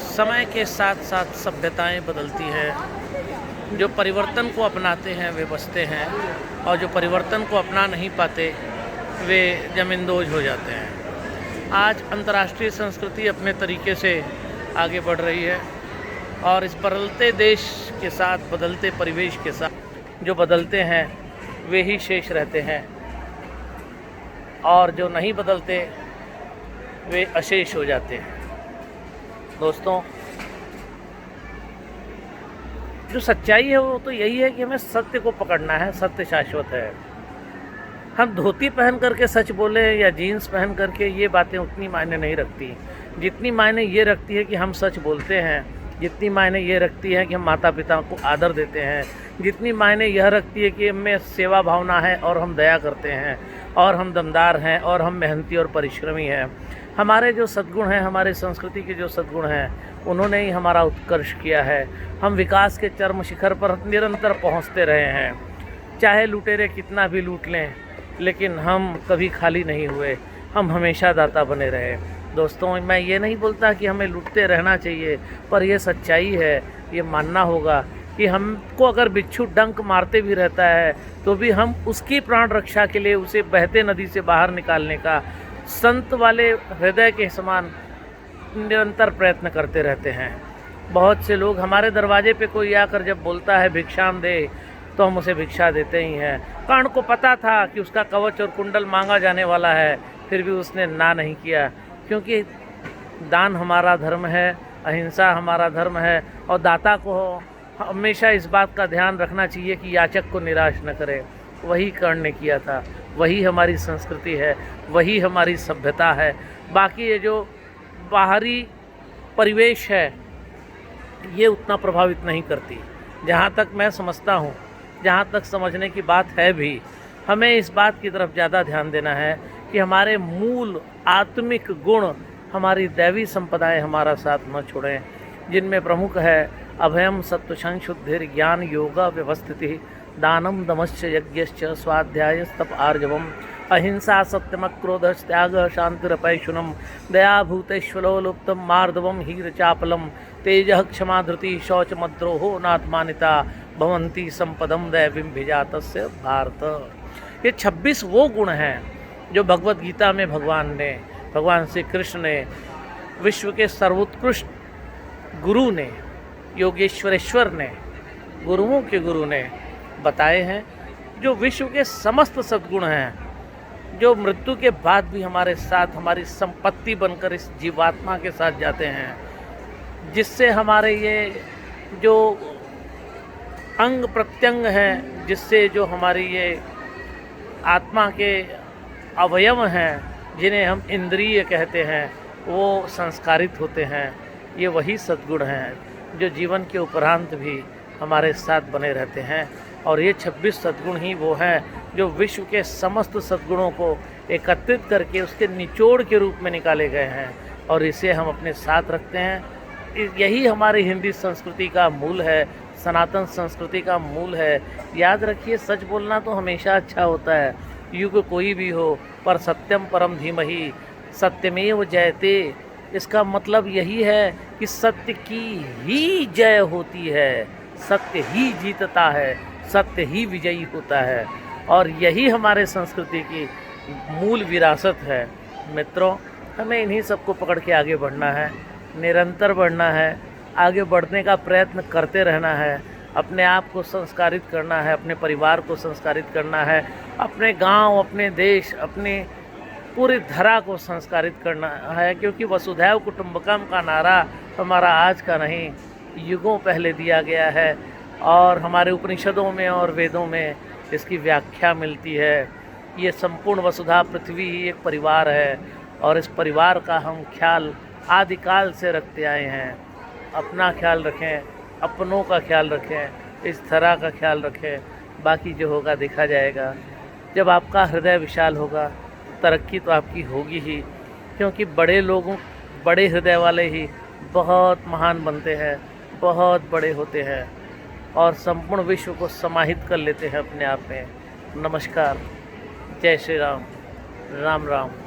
समय के साथ साथ सभ्यताएं बदलती हैं। जो परिवर्तन को अपनाते हैं वे बचते हैं और जो परिवर्तन को अपना नहीं पाते वे जमींदोज हो जाते हैं। आज अंतर्राष्ट्रीय संस्कृति अपने तरीके से आगे बढ़ रही है और इस बदलते देश के साथ, बदलते परिवेश के साथ जो बदलते हैं वे ही शेष रहते हैं और जो नहीं बदलते वे अशेष हो जाते हैं। दोस्तों, जो सच्चाई है वो तो यही है कि हमें सत्य को पकड़ना है। सत्य शाश्वत है। हम धोती पहन करके सच बोले या जीन्स पहन करके, ये बातें उतनी मायने नहीं रखती जितनी मायने ये रखती है कि हम सच बोलते हैं, जितनी मायने ये रखती है कि हम माता पिता को आदर देते हैं, जितनी मायने यह रखती है कि हमें सेवा भावना है और हम दया करते हैं और हम दमदार हैं और हम मेहनती और परिश्रमी हैं। हमारे जो सद्गुण हैं, हमारे संस्कृति के जो सद्गुण हैं, उन्होंने ही हमारा उत्कर्ष किया है। हम विकास के चरम शिखर पर निरंतर पहुंचते रहे हैं। चाहे लुटेरे कितना भी लूट लें, लेकिन हम कभी खाली नहीं हुए। हम हमेशा दाता बने रहे। दोस्तों, मैं ये नहीं बोलता कि हमें लूटते रहना चाहिए, पर यह सच्चाई है। ये मानना होगा कि हमको अगर बिच्छू डंक मारते भी रहता है तो भी हम उसकी प्राण रक्षा के लिए उसे बहते नदी से बाहर निकालने का संत वाले हृदय के समान निरंतर प्रयत्न करते रहते हैं। बहुत से लोग, हमारे दरवाजे पे कोई आकर जब बोलता है भिक्षाम दे, तो हम उसे भिक्षा देते ही हैं। कर्ण को पता था कि उसका कवच और कुंडल मांगा जाने वाला है, फिर भी उसने ना नहीं किया, क्योंकि दान हमारा धर्म है, अहिंसा हमारा धर्म है और दाता को हमेशा इस बात का ध्यान रखना चाहिए कि याचक को निराश न करे। वही कर्ण ने किया था। वही हमारी संस्कृति है, वही हमारी सभ्यता है। बाकी ये जो बाहरी परिवेश है ये उतना प्रभावित नहीं करती। जहाँ तक मैं समझता हूँ, जहाँ तक समझने की बात है भी, हमें इस बात की तरफ ज़्यादा ध्यान देना है कि हमारे मूल आत्मिक गुण, हमारी दैवी संपदाएं हमारा साथ न छोड़ें, जिनमें प्रमुख है अभयम सत्व संशुद्धिर ज्ञान योगा व्यवस्थिति दानम दमश्च यज्ञश्च स्वाध्याय तप आर्जवम अहिंसा सत्यम क्रोध त्याग शांतिरपैशुनम दया भूतेश्वलोलुप्तम मार्दवम हीर चापलम तेज क्षमा धृति शौच मद्रोहो नात्मानिता भवंती संपदम दैवीं भिजातस्य भारत। ये 26 वो गुण हैं जो भगवत गीता में भगवान श्री कृष्ण ने, विश्व के सर्वोत्कृष्ट गुरु ने, योगेश्वरेश्वर ने, गुरुओं के गुरु ने बताए हैं, जो विश्व के समस्त सद्गुण हैं, जो मृत्यु के बाद भी हमारे साथ हमारी संपत्ति बनकर इस जीवात्मा के साथ जाते हैं, जिससे हमारे ये जो अंग प्रत्यंग हैं, जिससे जो हमारी ये आत्मा के अवयव हैं, जिन्हें हम इंद्रिय कहते हैं, वो संस्कारित होते हैं। ये वही सद्गुण हैं जो जीवन के उपरांत भी हमारे साथ बने रहते हैं। और ये 26 सद्गुण ही वो हैं जो विश्व के समस्त सद्गुणों को एकत्रित करके उसके निचोड़ के रूप में निकाले गए हैं और इसे हम अपने साथ रखते हैं। यही हमारी हिंदी संस्कृति का मूल है, सनातन संस्कृति का मूल है। याद रखिए, सच बोलना तो हमेशा अच्छा होता है, युग कोई भी हो, पर सत्यम परम धीमहि सत्यमेव जयते। इसका मतलब यही है कि सत्य की ही जय होती है, सत्य ही जीतता है, सत्य ही विजयी होता है और यही हमारे संस्कृति की मूल विरासत है। मित्रों, हमें इन्हीं सबको पकड़ के आगे बढ़ना है, निरंतर बढ़ना है, आगे बढ़ने का प्रयत्न करते रहना है, अपने आप को संस्कारित करना है, अपने परिवार को संस्कारित करना है, अपने गांव, अपने देश, अपने पूरी धरा को संस्कारित करना है, क्योंकि वसुधैव कुटुंबकम का नारा हमारा आज का नहीं, युगों पहले दिया गया है और हमारे उपनिषदों में और वेदों में इसकी व्याख्या मिलती है। ये संपूर्ण वसुधा पृथ्वी ही एक परिवार है और इस परिवार का हम ख्याल आदिकाल से रखते आए हैं। अपना ख्याल रखें, अपनों का ख्याल रखें, इस धरा का ख्याल रखें, बाकी जो होगा देखा जाएगा। जब आपका हृदय विशाल होगा, तरक्की तो आपकी होगी ही, क्योंकि बड़े लोगों, बड़े हृदय वाले ही बहुत महान बनते हैं, बहुत बड़े होते हैं और संपूर्ण विश्व को समाहित कर लेते हैं अपने आप में। नमस्कार, जय श्री राम, राम राम।